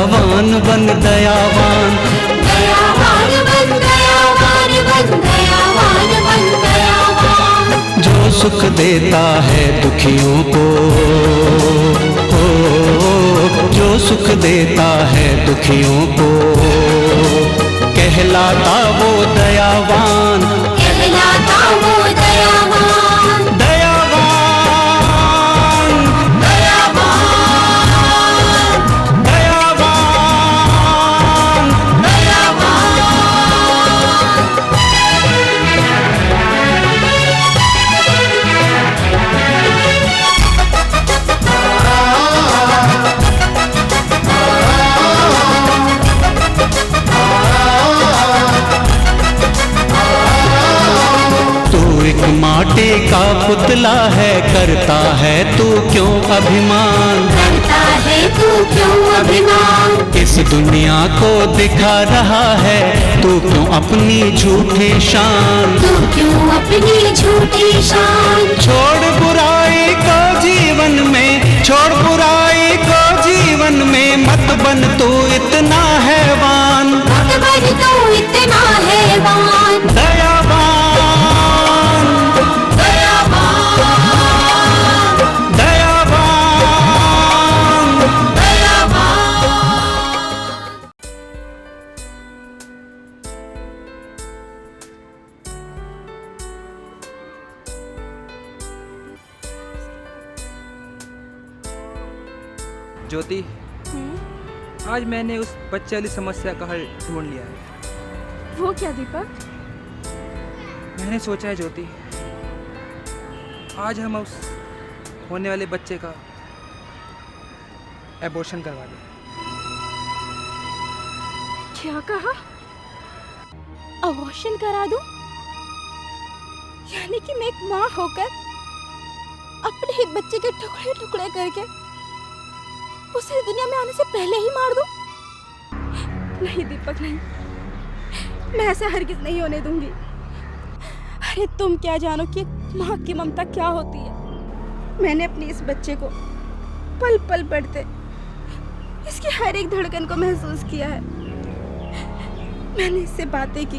दयावान बन दयावान, दयावान बन दयावान बन दयावान बन दयावान। जो सुख देता है दुखियों को, जो सुख देता है दुखियों को, कहलाता वो दयावान, कहलाता वो दयावान, दयावान, दयावान, दयावान, एक माटी का पुतला है, करता है तू क्यों अभिमान, करता है तू क्यों अभिमान। इस दुनिया को दिखा रहा है तू क्यों अपनी झूठी शान, तू क्यों अपनी झूठी शान। छोड़ बुराई को जीवन में, छोड़ बुराई को जीवन में, मत बन तू इतना हैवान, मत बन तू इतना हैवान। दयावान, दयावान, दयावान, दयावान। ज्योति, आज मैंने उस बच्चे वाली समस्या का हल ढूंढ लिया है। वो क्या दीपक? मैंने सोचा है ज्योति, आज हम उस होने वाले बच्चे का एबॉर्शन करवा दें। क्या कहा? अबॉर्शन करा दूं? यानी कि मैं एक माँ होकर अपने ही बच्चे के टुकड़े टुकड़े करके उसे इस दुनिया में आने से पहले ही मार दूं? नहीं दीपक, नहीं, मैं ऐसा हरगिज नहीं होने दूंगी। अरे तुम क्या जानो कि माँ की ममता क्या होती है। मैंने अपने इस बच्चे को पल पल बढ़ते, इसकी हर एक धड़कन को महसूस किया है। मैंने इससे बातें की,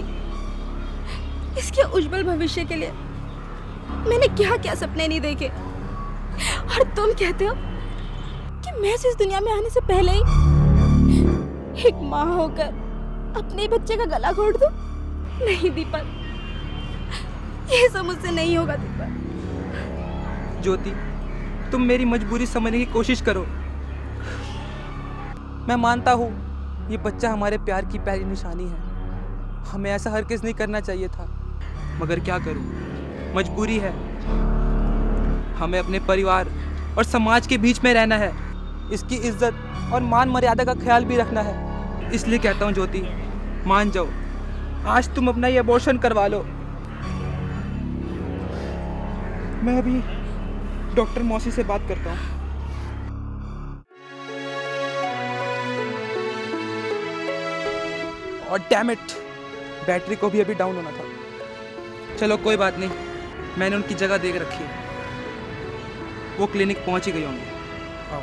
इसके उज्जवल भविष्य के लिए मैंने क्या क्या सपने नहीं देखे, और तुम कहते हो कि मैं इस दुनिया में आने से पहले ही एक माँ होकर अपने बच्चे का गला घोट दूं? नहीं दीपक, ये सब मुझसे नहीं होगा दीपक। ज्योति, तुम मेरी मजबूरी समझने की कोशिश करो। मैं मानता हूँ ये बच्चा हमारे प्यार की पहली निशानी है, हमें ऐसा हरगिज़ नहीं करना चाहिए था, मगर क्या करूँ, मजबूरी है। हमें अपने परिवार और समाज के बीच में रहना है, इसकी इज्जत और मान मर्यादा का ख्याल भी रखना है। इसलिए कहता हूँ ज्योति, मान जाओ, आज तुम अपना ये अबॉर्शन करवा लो। मैं अभी डॉक्टर मौसी से बात करता हूँ। और डैम इट, बैटरी को भी अभी डाउन होना था। चलो कोई बात नहीं, मैंने उनकी जगह देख रखी है, वो क्लिनिक पहुंच ही गई होंगी। आओ।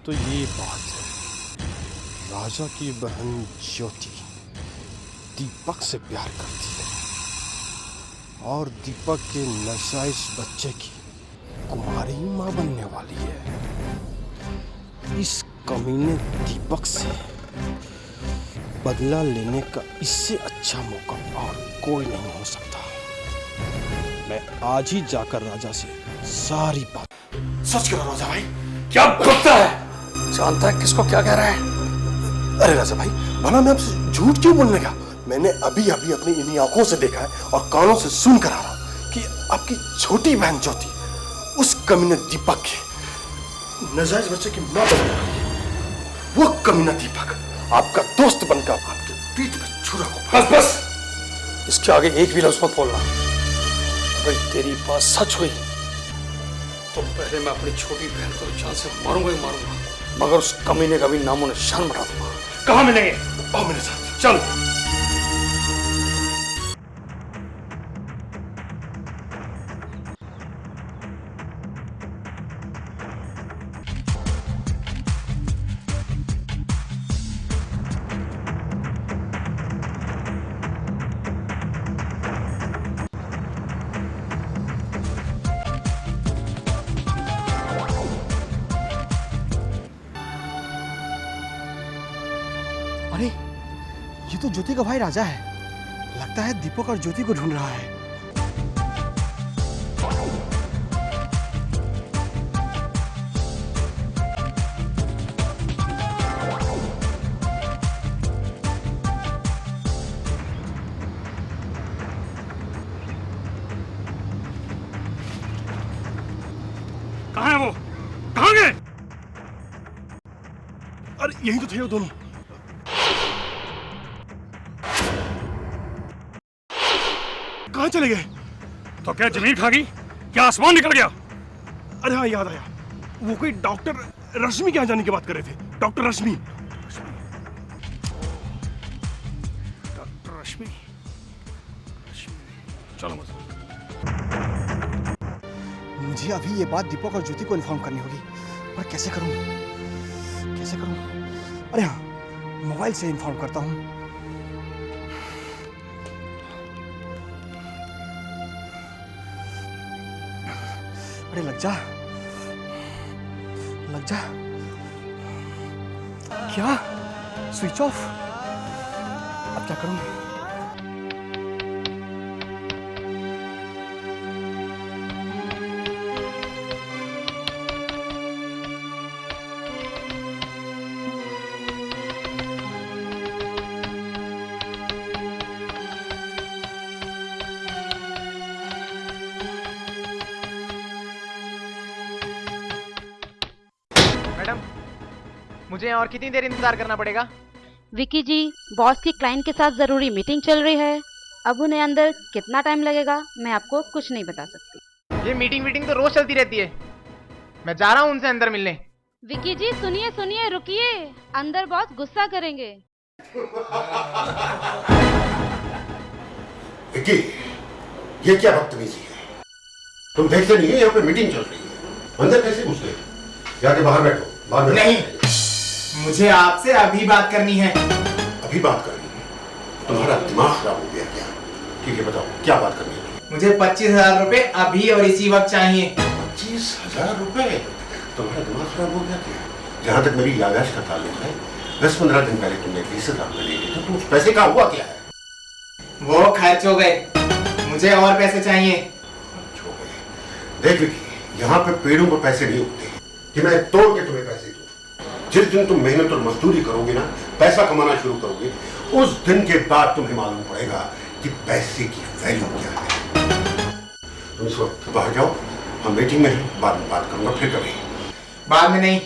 तो ये बात है, राजा की बहन ज्योति दीपक से प्यार करती है और दीपक के नाजायज बच्चे की कुमारी माँ बनने वाली है। इस कमीने दीपक से बदला लेने का इससे अच्छा मौका और कोई नहीं हो सकता। मैं आज ही जाकर राजा से सारी बात। सच करो राजा भाई, क्या बकता है? जानता है किसको क्या कह रहा है? अरे राजा भाई, भला मैं आपसे झूठ क्यों बोलने का? मैंने अभी अभी अपनी इन्हीं आंखों से देखा है और कानों से सुन कर आ रहा हूं कि आपकी छोटी बहन ज्योति उस कमीने दीपक के नाजायज बच्चे की मां बन रही है। वो कमीना दीपक आपका दोस्त बनकर आपके पीठ पे छुरा को। बस बस, इसके आगे एक भी लफ्ज मत बोलना। अगर तेरी बात सच हुई तो पहले मैं अपनी छोटी बहन को जान से मारूंगा ही मारूंगा, मगर उस कमीने का भी नामो निशान मिटा दूंगा। कहाँ मिलेंगे? आओ मेरे साथ, चल। अरे ये तो ज्योति का भाई राजा है। लगता है दीपक और ज्योति को ढूंढ रहा है। कहाँ है वो? कहाँ गए? अरे यही तो थे वो दोनों। कहाँ चले गए? तो क्या जमीन खा गई? क्या आसमान निकल गया? अरे हाँ, याद आया, वो कोई डॉक्टर रश्मि के यहाँ जाने की बात कर रहे थे। डॉक्टर रश्मि। डॉक्टर रश्मि। चलो मत। मुझे अभी ये बात दीपक और ज्योति को इन्फॉर्म करनी होगी, पर कैसे करूं? कैसे करूं? अरे हाँ, मोबाइल से इन्फॉर्म करता हूं। अरे लग जा, लग जा। क्या? Switch off? अब क्या करूं? मैडम, मुझे और कितनी देर इंतजार करना पड़ेगा? विकी जी, बॉस की क्लाइंट के साथ जरूरी मीटिंग चल रही है। अब उन्हें अंदर कितना टाइम लगेगा मैं आपको कुछ नहीं बता सकती। ये मीटिंग तो रोज चलती रहती है। मैं जा रहा हूँ उनसे अंदर मिलने। विकी जी सुनिए सुनिए, रुकिए, अंदर बॉस गुस्सा करेंगे। विकी, ये क्या बदतमीजी है? तुम देखते नहीं है यहाँ पे मीटिंग चल रही है, अंदर कैसे घुस गए? जाके बाहर बैठो। बाहर नहीं, मुझे आपसे अभी बात करनी है। अभी बात करनी है? तुम्हारा दिमाग खराब हो गया क्या? ठीक है, बताओ क्या बात करनी है? मुझे 25,000 रुपए अभी और इसी वक्त चाहिए। 25,000 रुपए? तुम्हारा दिमाग खराब हो गया क्या? जहाँ तक मेरी याददाश्त का ताल्लुक है, 10-15 दिन पहले तुमने 20,000 रुपए लिए थे, तो उस पैसे का हुआ क्या है? वो खर्च हो गए, मुझे और पैसे चाहिए। खर्च हो गए? देख विकी, यहाँ पे पेड़ों पर पैसे नहीं उगते कि मैं तोड़ के तुम्हें पैसे दूं। जिस दिन तुम मेहनत और मजदूरी करोगे ना, पैसा कमाना शुरू करोगे, उस दिन के बाद तुम्हें मालूम पड़ेगा कि पैसे की वैल्यू क्या है। तुम इस वक्त बाहर जाओ, हम मीटिंग में हैं, बाद में बात करूंगा, फिर कभी। बाद में नहीं,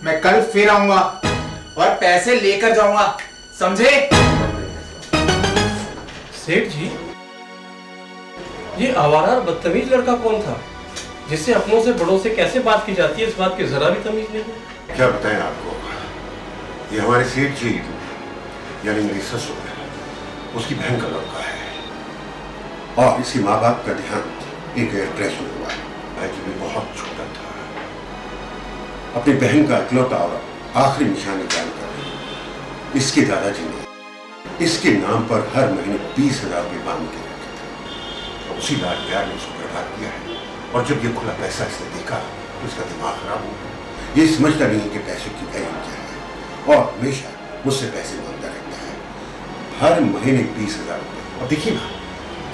मैं कल फिर आऊंगा और पैसे लेकर जाऊंगा, समझे? सेठ जी, ये आवारा और बदतमीज लड़का कौन था जिससे अपनों से बड़ों से कैसे बात की जाती है, इस बात की जरा भी तमीज नहीं है। क्या बताएं आपको, ये हमारे सेठ जी यानी मेरी ससुर है, उसकी बहन का लड़का है, और इसी माँ बाप का ध्यान एक एड्रेस में हुआ है। भाई जी भी बहुत छोटा था, अपनी बहन का इकलौता और आखिरी निशानी जानकर इसके दादाजी ने इसके नाम पर हर महीने 20,000 रुपये बांध के रखे थे। और उसी लाड प्यार ने उसको बर्बाद किया है, और जब ये खुला पैसा इसने देखा तो इसका दिमाग खराब हो गया। ये समझता नहीं कि पैसे की वैल्यू क्या है, और हमेशा मुझसे पैसे मांगता रहता है, हर महीने 20,000 रुपये। अब देखिए ना,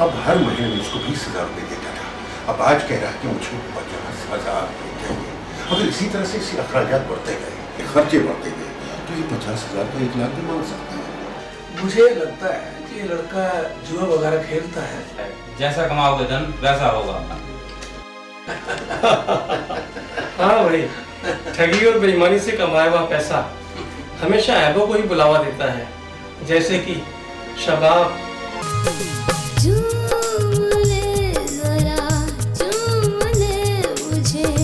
अब हर महीने में उसको 20,000 रुपये देता था, अब आज कह रहा है कि मुझे 50,000 रुपये चाहिए। अगर इसी तरह से इसके अखराजात बढ़ते गए, खर्चे बढ़ते गए, तो ये 50,000 का 1 लाख भी मांग सकता है। मुझे लगता है कि ये लड़का जुआ वगैरह खेलता है। जैसा कमाओगे धन वैसा होगा। हाँ भाई, ठगी और बेईमानी से कमाया हुआ पैसा हमेशा ऐबों को ही बुलावा देता है, जैसे कि शबाब। चूम ले जरा, चूम ले मुझे।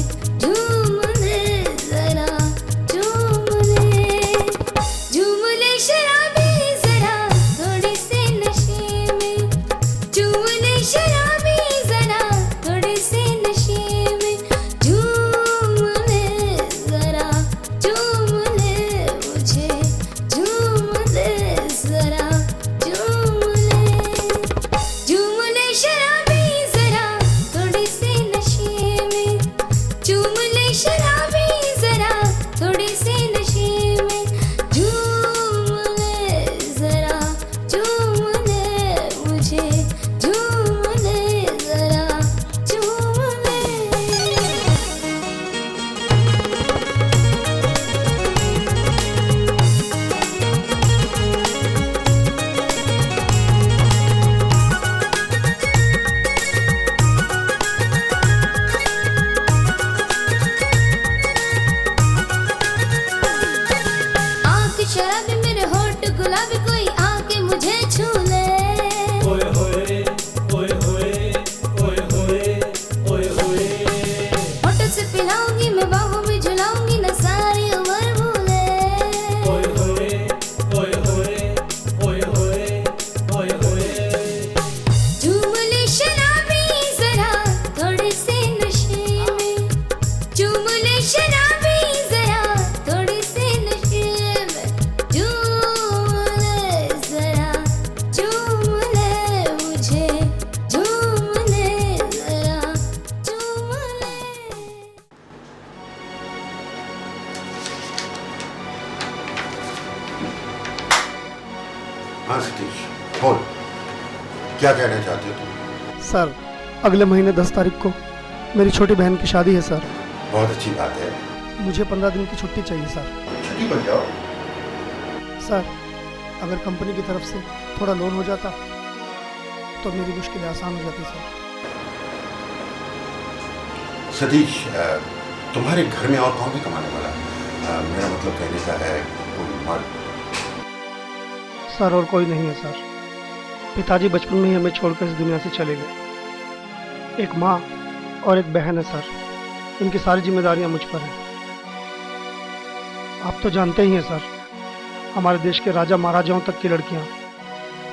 मुझे छू ले। ओए होए ओए होए ओए होए ओए होए। होठों से पिलाऊंगी मैं, बाहों में झुलाऊंगी ना सारी उम्र भूले। ओए होए ओए होए ओए होए ओए होए। झूम ले शराबी जरा थोड़े से नशे में, झूम ले शराबी जरा थोड़े से नशे में, झूम ले जरा, झूम ले मुझे, झूम ले जरा, झूम ले। हाँ सतीश बोल, क्या कहना चाहते हो तुम? सर अगले महीने 10 तारीख को मेरी छोटी बहन की शादी है सर। बहुत अच्छी बात है। मुझे 15 दिन की छुट्टी चाहिए सर। छुट्टी पर जाओ। सर अगर कंपनी की तरफ से थोड़ा लोन हो जाता तो मेरी मुश्किलें आसान हो जाती सर। सतीश तुम्हारे घर में और कौन है कमाने वाला? मेरा मतलब कहने का है कोई मर्द। सर और कोई नहीं है सर। पिताजी बचपन में ही हमें छोड़कर इस दुनिया से चले गए। एक माँ और एक बहन है सर। इनकी सारी जिम्मेदारियां मुझ पर हैं। आप तो जानते ही हैं सर, हमारे देश के राजा महाराजाओं तक की लड़कियां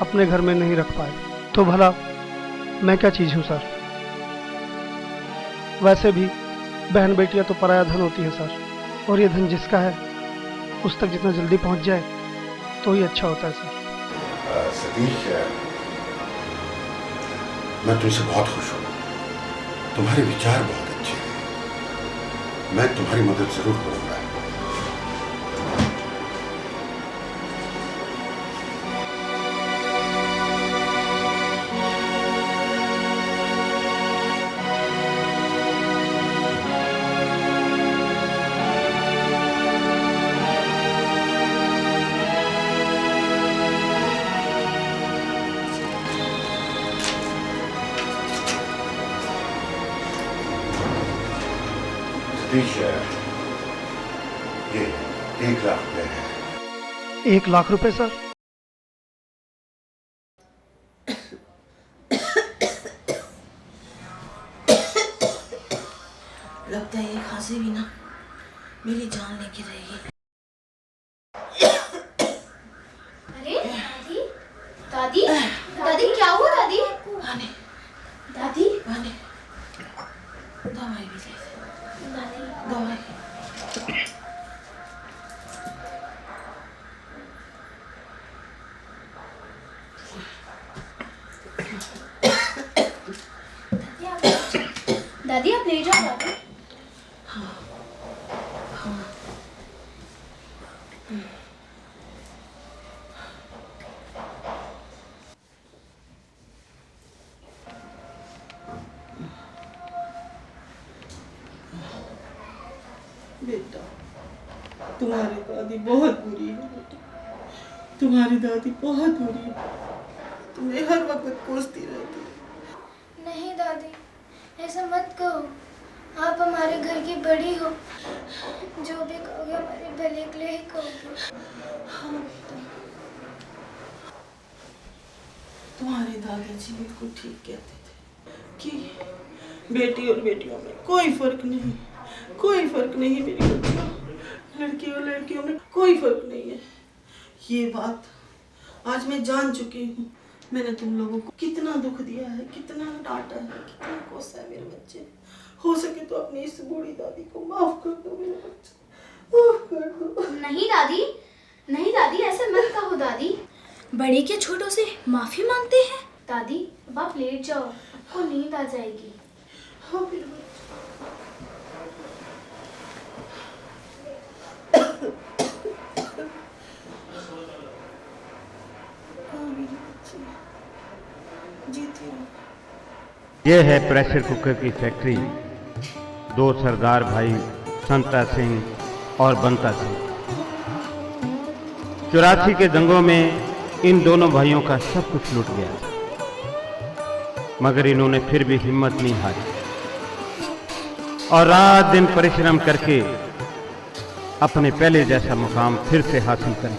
अपने घर में नहीं रख पाए, तो भला मैं क्या चीज़ हूँ सर। वैसे भी बहन बेटियां तो पराया धन होती है सर, और ये धन जिसका है उस तक जितना जल्दी पहुँच जाए तो ही अच्छा होता है सर। सतीश मैं तुमसे बहुत खुश हूँ। तुम्हारे विचार बहुत अच्छे हैं। मैं तुम्हारी मदद जरूर करूंगा। ये 1 लाख रुपए है। 1 लाख रुपए सर? लगता है ये खांसी भी ना मेरी जान लेके रहेगी। अरे दादी, दादी, दादी क्या हुआ दादी? आने, दादी, आने, दवाई भी दे दे। दादी, दवाई। दादी आप ले जाओ दादी। बेटा तुम्हारी दादी बहुत बुरी है बेटा, तुम्हारी दादी बहुत बुरी है, तुम्हें हर वक्त कोसती रहती है। नहीं दादी ऐसा मत कहो, आप हमारे घर की बड़ी हो, जो भी कहोगे हमारे भले के लिए ही कहोगे। हाँ बेटा, तुम्हारे दादाजी बिल्कुल ठीक कहते थे कि बेटी और बेटियों में कोई फर्क नहीं, कोई फर्क नहीं मेरी बच्चियों, लड़की और लड़कियों में कोई फर्क नहीं है। ये बात आज मैं जान चुकी हूँ। मैंने तुम लोगों को कितना दुख दिया है, कितना डांटा है, कितना कोसा है मेरे बच्चे। हो सके तो अपनी इस बूढ़ी दादी को माफ कर दो मेरे बच्चे, माफ कर दो। नहीं दादी, नहीं दादी ऐसे मत कहो दादी, बड़े के छोटों से माफी मांगते हैं। दादी अब आप लेट जाओ, आपको नींद आ जाएगी। हाँ मेरे बच्चे। ये है प्रेशर कुकर की फैक्ट्री। 2 सरदार भाई संता सिंह और बंता सिंह। 84 के दंगों में इन दोनों भाइयों का सब कुछ लूट गया, मगर इन्होंने फिर भी हिम्मत नहीं हारी और रात दिन परिश्रम करके अपने पहले जैसा मुकाम फिर से हासिल करें।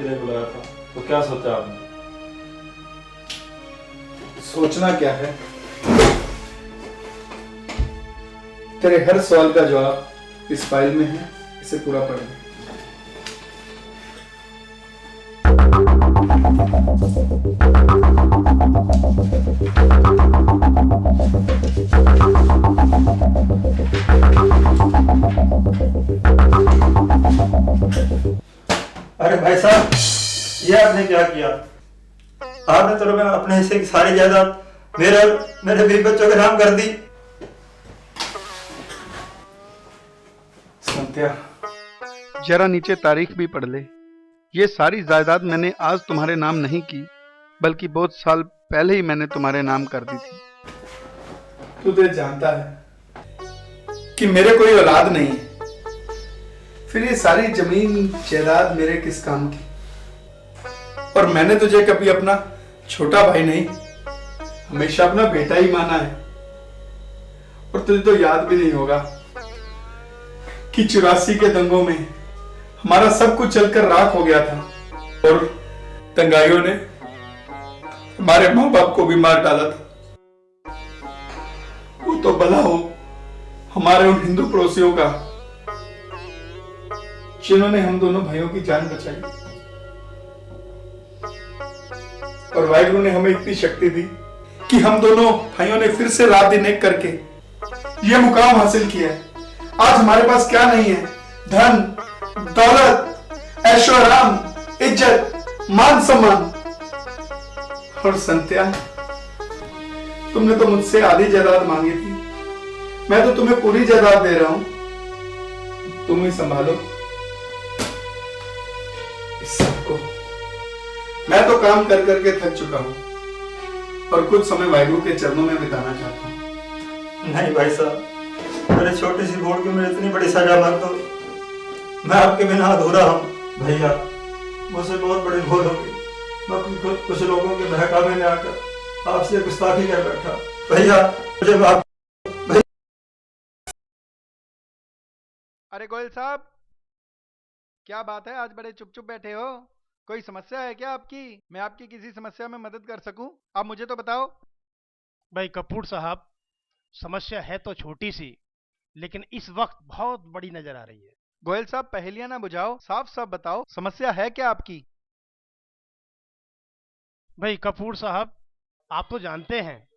के लिए बुलाया था, तो क्या सोचा आपने? सोचना क्या है, तेरे हर सवाल का जवाब इस फाइल में है, इसे पूरा पढ़ ले। अरे भाई साहब, ये आपने क्या किया? आपने तो अपने हिस्से की सारी जायदाद मेरे बीवी बच्चों के नाम कर दी। संध्या, जरा नीचे तारीख भी पढ़ ले। ये सारी जायदाद मैंने आज तुम्हारे नाम नहीं की, बल्कि बहुत साल पहले ही मैंने तुम्हारे नाम कर दी थी। तू तो जानता है कि मेरे कोई औलाद नहीं है, फिर ये सारी जमीन जायदाद मेरे किस काम की? और मैंने तुझे कभी अपना छोटा भाई नहीं, हमेशा अपना बेटा ही माना है। और तुझे तो याद भी नहीं होगा कि 84 के दंगों में हमारा सब कुछ जलकर राख हो गया था और दंगाइयों ने हमारे माँ बाप को भी मार डाला था। वो तो भला हो हमारे उन हिंदू पड़ोसियों का, जिन्होंने हम दोनों भाइयों की जान बचाई। और वाहिगुरु ने हमें इतनी शक्ति दी कि हम दोनों भाइयों ने फिर से रात दिन एक करके ये मुकाम हासिल किया है। आज हमारे पास क्या नहीं है? धन, दौलत, ऐशो आराम, इज्जत, मान सम्मान। और संत्या, तुमने तो मुझसे आधी जायदाद मांगी थी, मैं तो तुम्हें पूरी जायदाद दे रहा हूं, तुम ही संभालो इस सबको। मैं तो काम कर करके थक चुका हूं और कुछ समय वाहिगुरु के चरणों में बिताना चाहता हूं। नहीं भाई साहब, मेरे छोटी सी भूल की मेरे इतनी बड़ी सजा मत दो। मैं आपके बिना अधूरा हूँ भैया, मुझसे बहुत बड़ी भूल हो गई। मैं कुछ लोगों के बहकावे में आकर आपसे गुस्ताखी कर बैठा। भैया मुझे माफ। अरे गोयल साहब, क्या बात है, आज बड़े चुप चुप बैठे हो? कोई समस्या है क्या आपकी? मैं आपकी किसी समस्या में मदद कर सकूं? आप मुझे तो बताओ। भाई कपूर साहब, समस्या है तो छोटी सी, लेकिन इस वक्त बहुत बड़ी नजर आ रही है। गोयल साहब, पहेलियां ना बुझाओ, साफ साफ बताओ समस्या है क्या आपकी? भाई कपूर साहब, आप तो जानते हैं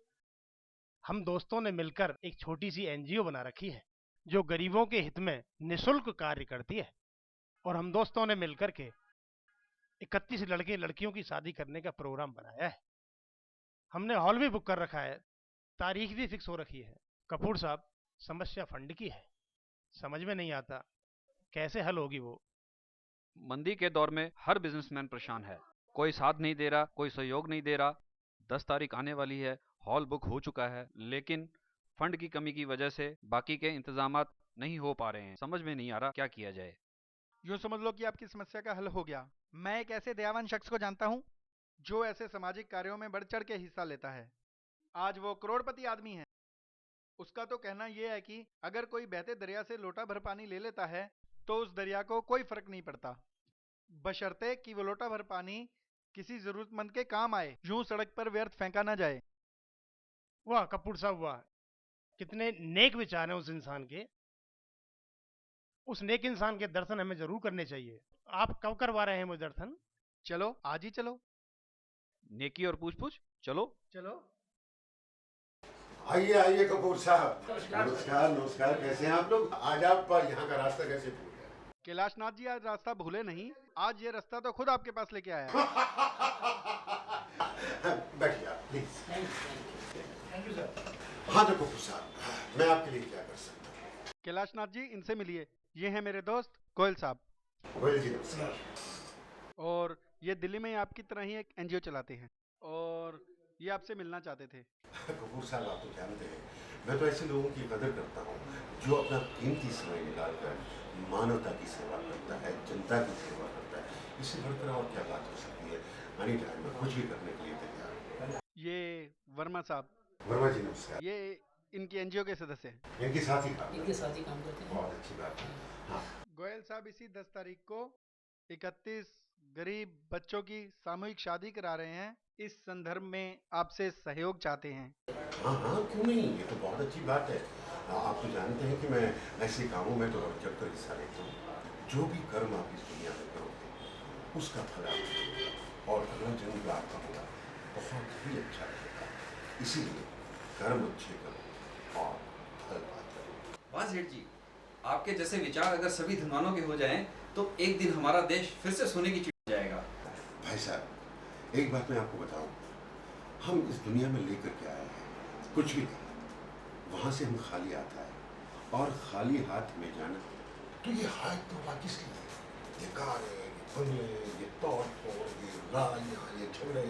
हम दोस्तों ने मिलकर एक छोटी सी एनजीओ बना रखी है जो गरीबों के हित में निःशुल्क कार्य करती है। और हम दोस्तों ने मिलकर के 31 लड़के लड़कियों की शादी करने का प्रोग्राम बनाया है। हमने हॉल भी बुक कर रखा है, तारीख भी फिक्स हो रखी है। कपूर साहब, समस्या फंड की है, समझ में नहीं आता कैसे हल होगी वो। मंदी के दौर में हर बिजनेसमैन परेशान है, कोई साथ नहीं दे रहा, कोई सहयोग नहीं दे रहा। 10 तारीख आने वाली है, हॉल बुक हो चुका है, लेकिन फंड की कमी की वजह से बाकी के इंतजामात नहीं हो पा रहे हैं। समझ में नहीं आ रहा क्या किया जाए। यूं समझ लो कि आपकी समस्या का हल हो गया। मैं एक ऐसे दयावान शख्स को जानता हूं जो ऐसे सामाजिक कार्यों में बढ़ चढ़ के हिस्सा लेता है। आज वो करोड़पति आदमी है। उसका तो कहना यह है कि अगर कोई बहते दरिया से लोटा भर पानी ले लेता है तो उस दरिया को कोई फर्क नहीं पड़ता, बशर्ते कि वो लोटा भर पानी किसी जरूरतमंद के काम आए, यूं सड़क पर व्यर्थ फेंका ना जाए। वाह कपूर साहब वाह, कितने नेक विचार हैं उस इंसान के। उस नेक इंसान के दर्शन हमें जरूर करने चाहिए। आप कब करवा रहे हैं वो दर्शन? चलो आज ही चलो। नेकी और पूछ पूछ, चलो चलो। आइए आइए कपूर साहब। नमस्कार नमस्कार, कैसे हैं आप लोग? आज आप यहाँ का रास्ता कैसे भूल गए? कैलाशनाथ जी, आज रास्ता भूले नहीं, आज ये रास्ता तो खुद आपके पास लेके आया। बैठिए आप प्लीज। Thank you sir. हाँ तो कपूर साहब, मैं आपके लिए क्या कर सकता हूँ? कैलाशनाथ जी, इनसे मिलिए, ये हैं मेरे दोस्त गोयल साहब। गोयल जी नमस्कार। और ये दिल्ली में आपकी तरह ही एक एनजीओ चलाते हैं और ये आपसे मिलना चाहते थे। कपूर साहब, आप तो जानते हैं मैं तो ऐसे लोगों की कदर करता हूँ जो अपना कीमती समय निकालकर मानवता की सेवा करता है, जनता की सेवा करता है। इससे बढ़कर और क्या बात हो सकती है? एनी टाइम में कुछ भी करने के लिए तैयार हूँ। ये वर्मा साहब। वर्मा जी नमस्कार। ये इनकी एनजीओ के सदस्य हैं। इनके साथ ही काम करते हैं। बहुत अच्छी बात है। हाँ। गोयल साहब इसी 10 तारीख को 31 गरीब बच्चों की सामूहिक शादी करा रहे हैं। इस संदर्भ में आपसे सहयोग चाहते हैं। हाँ हाँ, क्यों नहीं, ये तो बहुत अच्छी बात है। आप तो जानते हैं कि मैं ऐसे कामों में तो जब तक हिस्सा लेता हूँ। जो भी कर्म आप इस दुनिया में करोगे उसका फल आपको और अगला जन्म जो आपका होगा बहुत ही अच्छा रहेगा। इसीलिए कर्म अच्छे करो और फल पाते रहो। वाह सेठ जी, आपके जैसे विचार अगर सभी धनवानों के हो जाएं तो एक दिन हमारा देश फिर से सोने की चिड़िया हो जाएगा। भाई साहब, एक बात मैं आपको बताऊं, हम इस दुनिया में लेकर के आए हैं कुछ भी नहीं, वहां से हम खाली आता है और खाली हाथ में जाना। तो ये हाथ तो किस लिए? ये कारें, ये बंगले, ये तोड़ फोड़, ये लड़ाइयाँ, ये झगड़े,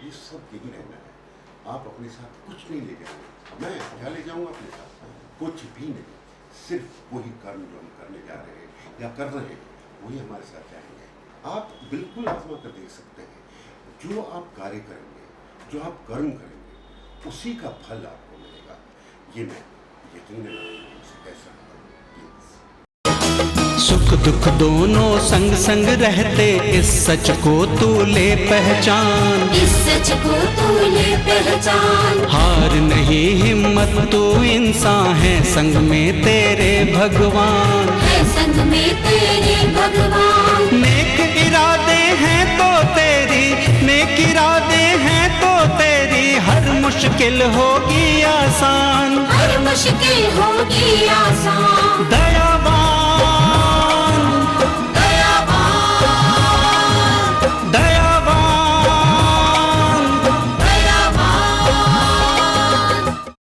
ये सब यही रहना है। आप अपने साथ कुछ नहीं ले जाएंगे। मैं क्या ले जाऊंगा अपने साथ? कुछ भी नहीं। सिर्फ वही कर्म जो हम करने जा रहे हैं या कर रहे हैं वही हमारे साथ जाएंगे। आप बिल्कुल आजमा कर देख सकते हैं, जो आप कार्य करेंगे, जो आप कर्म करेंगे, उसी का फल आपको मिलेगा। ये मैं यकीनन आपसे कह सकता हूँ। सुख दुख दोनों संग संग रहते, इस सच को तू ले पहचान, इस सच को तू ले पहचान। हार नहीं हिम्मत, तू इंसान है, संग में तेरे भगवान, है संग में तेरे भगवान। नेक इरादे हैं तो तेरी, नेक इरादे हैं तो तेरी, हर मुश्किल होगी आसान, हर मुश्किल होगी आसान।